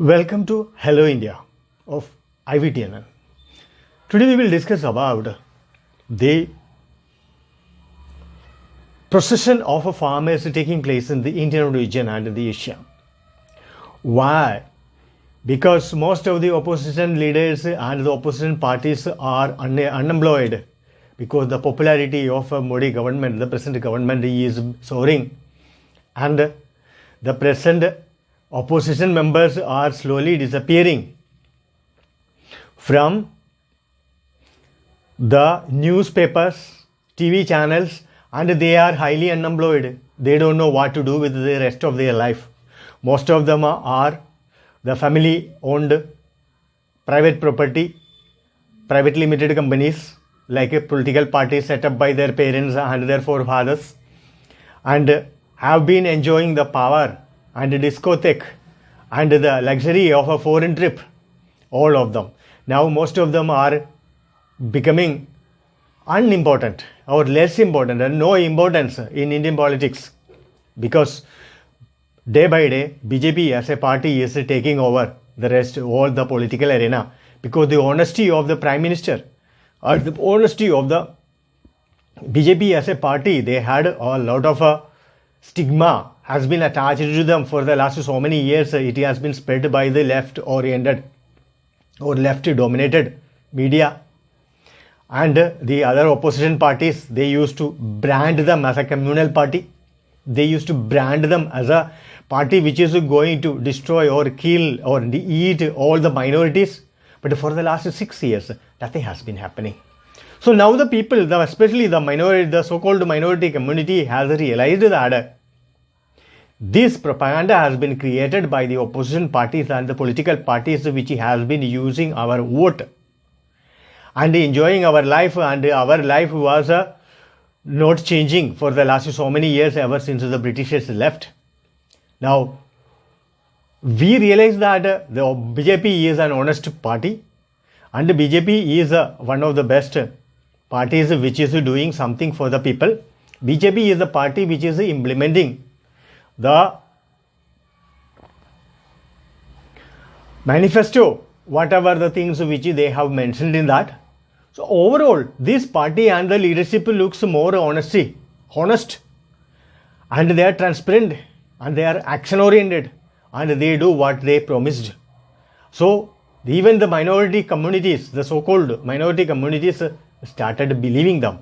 Welcome to Hello India of IVTNN. Today we will discuss about the procession of farmers taking place in the Indian region and the Asia. Why? Because most of the opposition leaders and the opposition parties are unemployed because the popularity of Modi government, the present government is soaring, and the present opposition members are slowly disappearing from the newspapers, TV channels, and they are highly unemployed. They don't know what to do with the rest of their life. Most of them are the family owned private property, private limited companies like a political party set up by their parents and their forefathers, and have been enjoying the power and discotheque and the luxury of a foreign trip. All of them. Now most of them are becoming unimportant or less important and no importance in Indian politics, because day by day BJP as a party is taking over the rest all the political arena, because the honesty of the Prime Minister or the honesty of the BJP as a party, they had a lot of stigma has been attached to them for the last so many years. It has been spread by the left oriented or left dominated media, and the other opposition parties, they used to brand them as a communal party. They used to brand them as a party which is going to destroy or kill or eat all the minorities. But for the last 6 years, nothing has been happening. So now the people, especially the minority, the so-called minority community, has realized that this propaganda has been created by the opposition parties and the political parties which has been using our vote and enjoying our life, and our life was not changing for the last so many years ever since the Britishers left. Now we realize that the BJP is an honest party, and BJP is one of the best parties which is doing something for the people. BJP is the party which is implementing the manifesto, whatever the things which they have mentioned in that. So overall, this party and the leadership looks more honest, and they are transparent, and they are action oriented, and they do what they promised. So even the minority communities, the so-called minority communities, started believing them.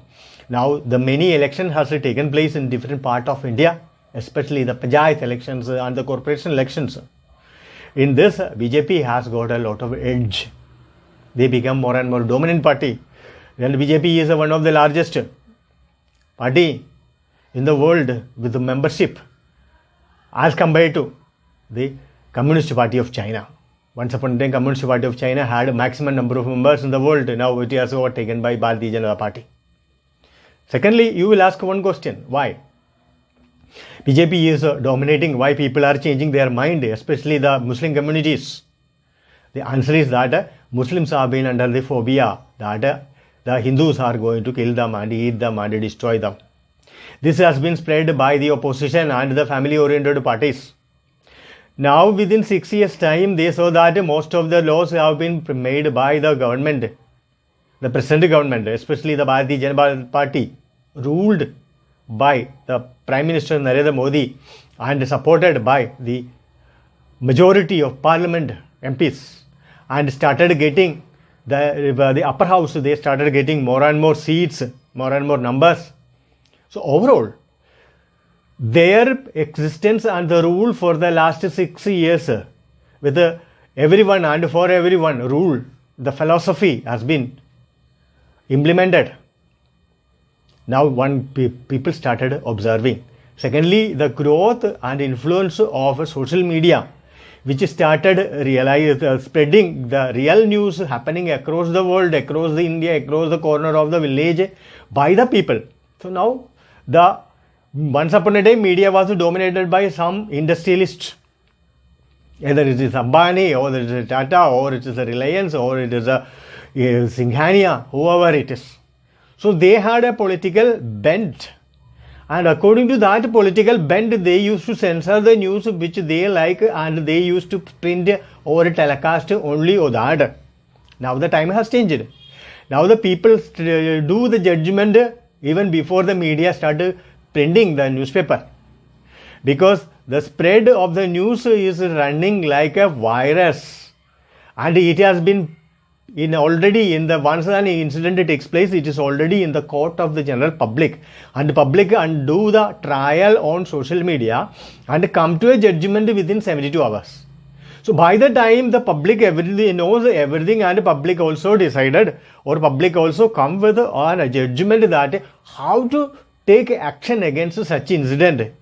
Now the many elections has taken place in different parts of India, especially the Panchayat elections and the corporation elections. In this, BJP has got a lot of edge. They become more and more dominant party. And BJP is one of the largest party in the world with the membership as compared to the Communist Party of China. Once upon a time, Communist Party of China had a maximum number of members in the world. Now it is overtaken by Bharatiya Janata Party. Secondly, you will ask one question: why BJP is dominating? Why people are changing their mind, especially the Muslim communities? The answer is that Muslims have been under the phobia that the Hindus are going to kill them and eat them and destroy them. This has been spread by the opposition and the family-oriented parties. Now within 6 years' time, they saw that most of the laws have been made by the government, the present government, especially the Bharatiya Janata Party, ruled by the Prime Minister Narendra Modi and supported by the majority of Parliament MPs, and started getting the upper house. They started getting more and more seats, more and more numbers. So overall, their existence and the rule for the last 6 years with everyone and for everyone rule, the philosophy has been implemented. Now people started observing. Secondly, the growth and influence of social media, which started spreading the real news happening across the world, across the India, across the corner of the village by the people. So now once upon a time, media was dominated by some industrialists. Either it is Ambani, or it is Tata, or it is a Reliance, or it is a Singhania, whoever it is. So they had a political bent, And according to that political bent, they used to censor the news which they like, and they used to print or telecast only that. Now the time has changed. Now the people do the judgment even before the media started printing the newspaper, because the spread of the news is running like a virus, and it has been already in the once an incident takes place, it is already in the court of the general public, and the public do the trial on social media and come to a judgment within 72 hours. So by the time the public knows everything, and public also decided, or public also come with a judgment that how to take action against such incident.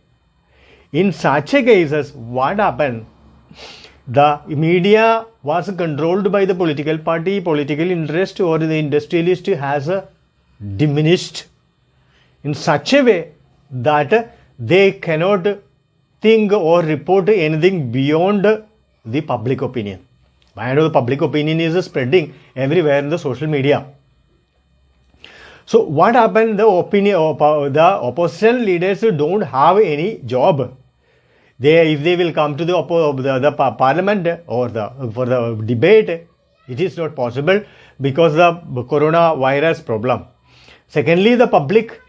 In such a cases, what happened? The media was controlled by the political party, political interest, or the industrialist has diminished in such a way that they cannot think or report anything beyond the public opinion. And the public opinion is spreading everywhere in the social media. So what happened? The opposition leaders don't have any job. If they will come to the parliament or for the debate, it is not possible because the coronavirus problem. Secondly, the public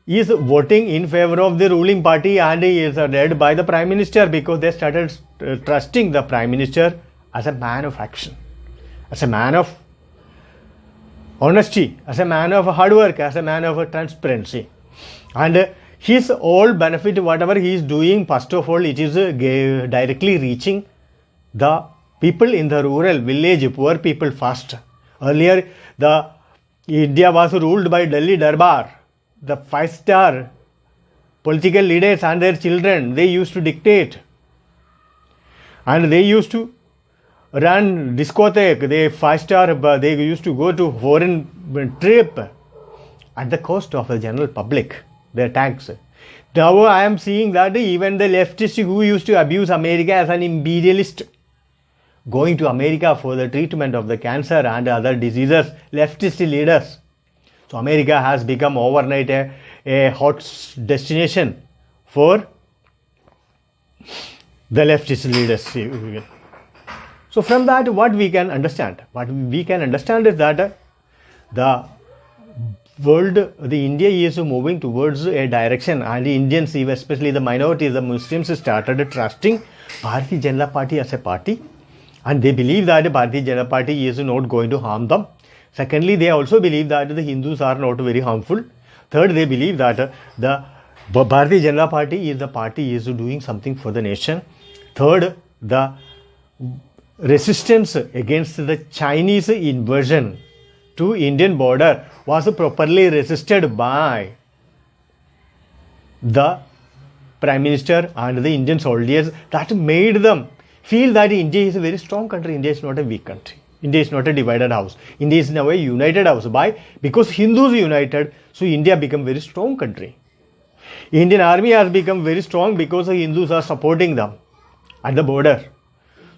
is voting in favor of the ruling party and is led by the Prime Minister, because they started trusting the Prime Minister as a man of action, as a man of honesty, as a man of hard work, as a man of transparency. And his all benefit, whatever he is doing, first of all, it is directly reaching the people in the rural village, poor people first. Earlier, India was ruled by Delhi Darbar. The 5-star political leaders and their children, they used to dictate. And they used to run discotheque, they 5-star, they used to go to foreign trip at the cost of the general public, their tax. Now I am seeing that even the leftists who used to abuse America as an imperialist, going to America for the treatment of the cancer and other diseases, leftist leaders. So America has become overnight a hot destination for the leftist leaders. So from that, what we can understand? What we can understand is that the world, the India is moving towards a direction, and the Indians, especially the minorities, the Muslims, started trusting Bharatiya Janata Party as a party, and they believe that Bharatiya Janata Party is not going to harm them. Secondly, they also believe that the Hindus are not very harmful. Third, they believe that the Bharatiya Janata Party is the party is doing something for the nation. Third, the resistance against the Chinese invasion to Indian border was properly resisted by the Prime Minister and the Indian soldiers. That made them feel that India is a very strong country. India is not a weak country. India is not a divided house. India is now a united house. Because Hindus united, so India became a very strong country. Indian army has become very strong because the Hindus are supporting them at the border.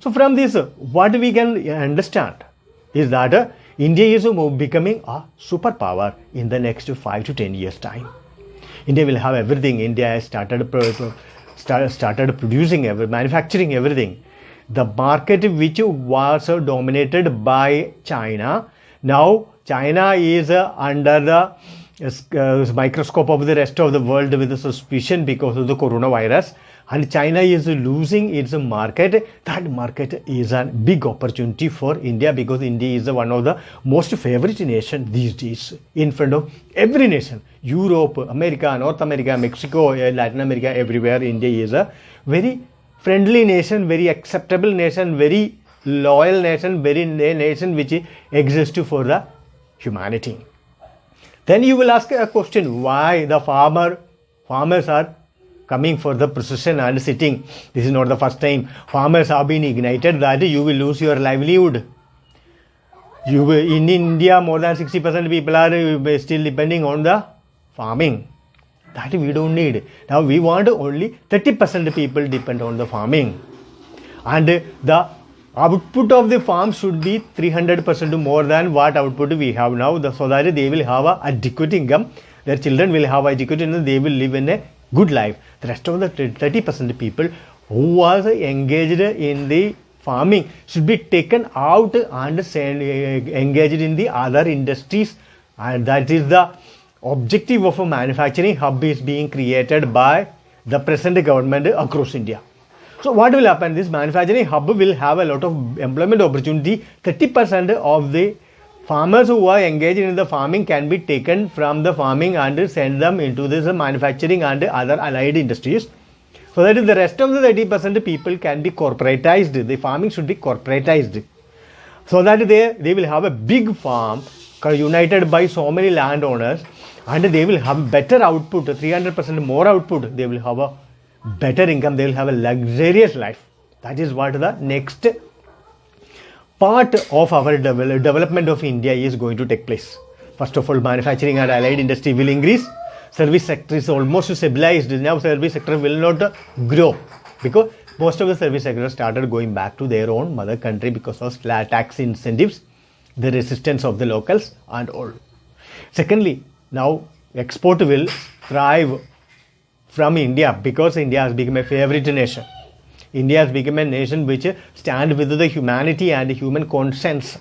So from this, what we can understand is that India is becoming a superpower in the next 5 to 10 years time. India will have everything. India has started producing, manufacturing everything. The market which was dominated by China, now China is under the microscope of the rest of the world with a suspicion because of the coronavirus, and China is losing its market. That market is a big opportunity for India, because India is one of the most favorite nation these days in front of every nation. Europe, America, North America, Mexico, Latin America, everywhere India is a very friendly nation, very acceptable nation, very loyal nation, very nation which exists for the humanity. Then you will ask a question, why the farmers are coming for the procession and sitting? This is not the first time. Farmers have been ignited that you will lose your livelihood. In India, more than 60% people are still depending on the farming. That we don't need. Now we want only 30% people depend on the farming. And the output of the farm should be 300% more than what output we have now, so that they will have an adequate income. their children will have educated and they will live in a good life. The rest of the 30% people who was engaged in the farming should be taken out and engaged in the other industries, and that is the objective of a manufacturing hub is being created by the present government across India. So what will happen? This manufacturing hub will have a lot of employment opportunity. 30% of the farmers who are engaged in the farming can be taken from the farming and send them into this manufacturing and other allied industries. So that is the rest of the 30% people can be corporatized. The farming should be corporatized. So that they will have a big farm united by so many landowners, and they will have better output, 300% more output. They will have a better income. They will have a luxurious life. That is what the next part of our development of India is going to take place. First of all, manufacturing and allied industry will increase. Service sector is almost stabilized. Now service sector will not grow because most of the service sector started going back to their own mother country because of tax incentives, the resistance of the locals and all. Secondly, now export will thrive from India because India has become a favorite nation. India has become a nation which stands with the humanity and human conscience.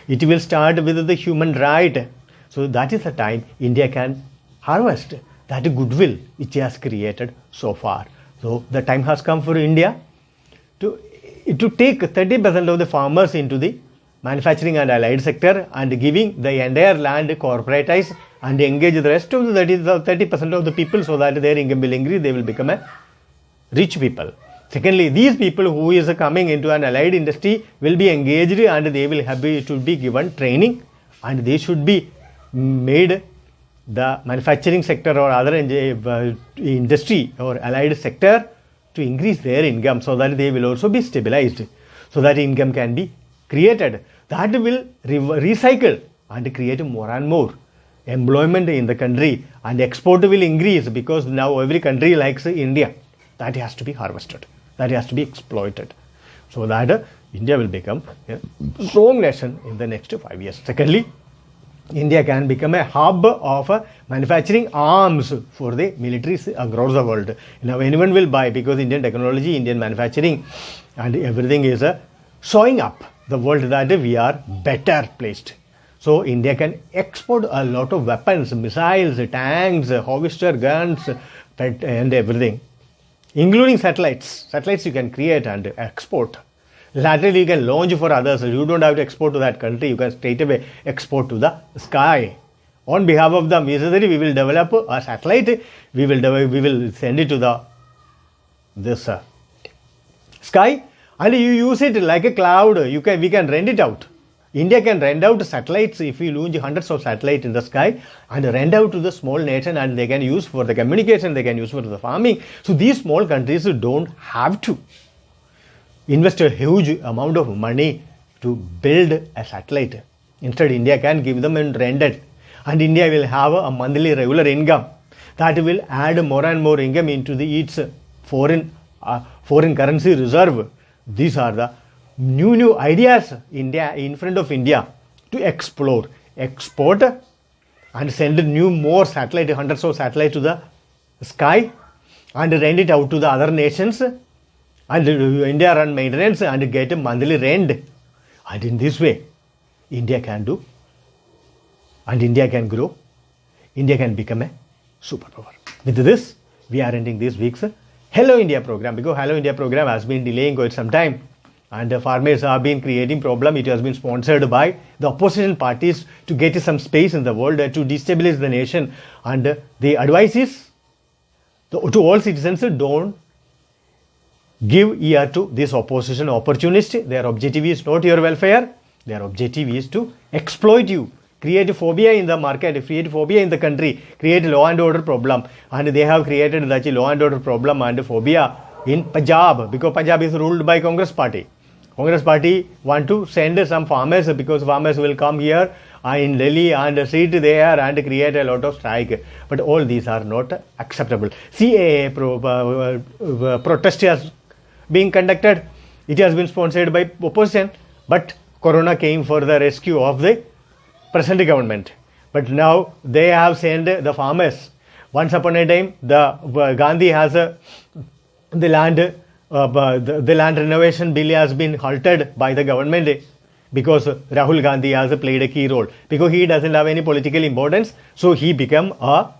It will start with the human right. So that is the time India can harvest that goodwill which has created so far. So the time has come for India to take 30% of the farmers into the manufacturing and allied sector and giving the entire land corporatize and engage the rest of the 30% of the people so that their income will increase, they will become a rich people. Secondly, these people who is coming into an allied industry will be engaged and they will should be given training, and they should be made the manufacturing sector or other industry or allied sector to increase their income so that they will also be stabilized, so that income can be created. That will recycle and create more and more employment in the country, and export will increase because now every country likes India. That has to be harvested, that has to be exploited, so that India will become a strong nation in the next 5 years. Secondly, India can become a hub of manufacturing arms for the militaries across the world. Now anyone will buy because Indian technology, Indian manufacturing and everything is showing up the world that we are better placed. So India can export a lot of weapons, missiles, tanks, harvester guns and everything, including satellites. Satellites you can create and export. Laterally you can launch for others. You don't have to export to that country. You can straight away export to the sky. On behalf of the military, we will develop a satellite. We will send it to this sky, and you use it like a cloud. We can rent it out. India can rent out satellites. If we launch hundreds of satellites in the sky and rent out to the small nation, and they can use for the communication, they can use for the farming. So these small countries don't have to invest a huge amount of money to build a satellite. Instead, India can give them and rent it, and India will have a monthly regular income that will add more and more income into its foreign currency reserve. These are the new ideas India in front of India to explore, export, and send more satellite, hundreds of satellites to the sky, and rent it out to the other nations. And India run maintenance and get a monthly rent. And in this way, India can do, and India can grow. India can become a superpower. With this, we are ending this week's Hello India program, because Hello India program has been delaying quite some time, and the farmers have been creating problem. It has been sponsored by the opposition parties to get some space in the world to destabilize the nation. And the advice is to all citizens, don't give ear to this opposition opportunist. Their objective is not your welfare. Their objective is to exploit you, create phobia in the market, create phobia in the country, create law and order problem. And they have created that law and order problem and phobia in Punjab, because Punjab is ruled by Congress party. Congress party want to send some farmers, because farmers will come here in Delhi and sit there and create a lot of strike. But all these are not acceptable. CAA protest has been conducted. It has been sponsored by opposition, but Corona came for the rescue of the present government. But now they have sent the farmers. Once upon a time, the Gandhi has the land renovation bill has been halted by the government because Rahul Gandhi has played a key role. Because he doesn't have any political importance, so he became a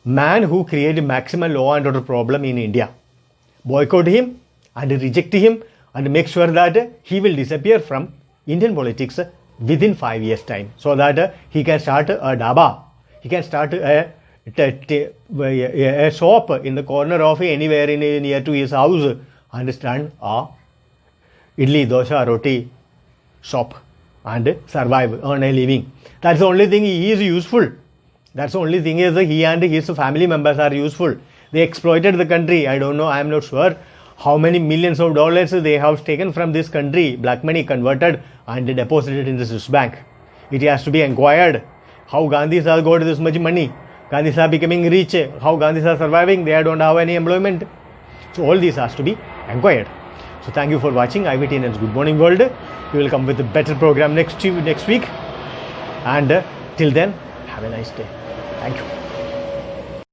man who created maximum law and order problem in India. Boycott him and reject him and make sure that he will disappear from Indian politics within 5 years' time, so that he can start a dhaba, he can start a shop in the corner of anywhere near to his house and stand a idli, dosha, roti shop and survive, earn a living. That's the only thing he is useful. That's the only thing is he and his family members are useful. They exploited the country. I don't know, I am not sure how many millions of dollars they have taken from this country, black money converted and deposited in the Swiss bank. It has to be inquired how Gandhis have got this much money. Gandhis are becoming rich. How Gandhis are surviving? They don't have any employment. So all this has to be inquired. So thank you for watching IVTNN's Good Morning World. We will come with a better program next week. And till then, have a nice day. Thank you.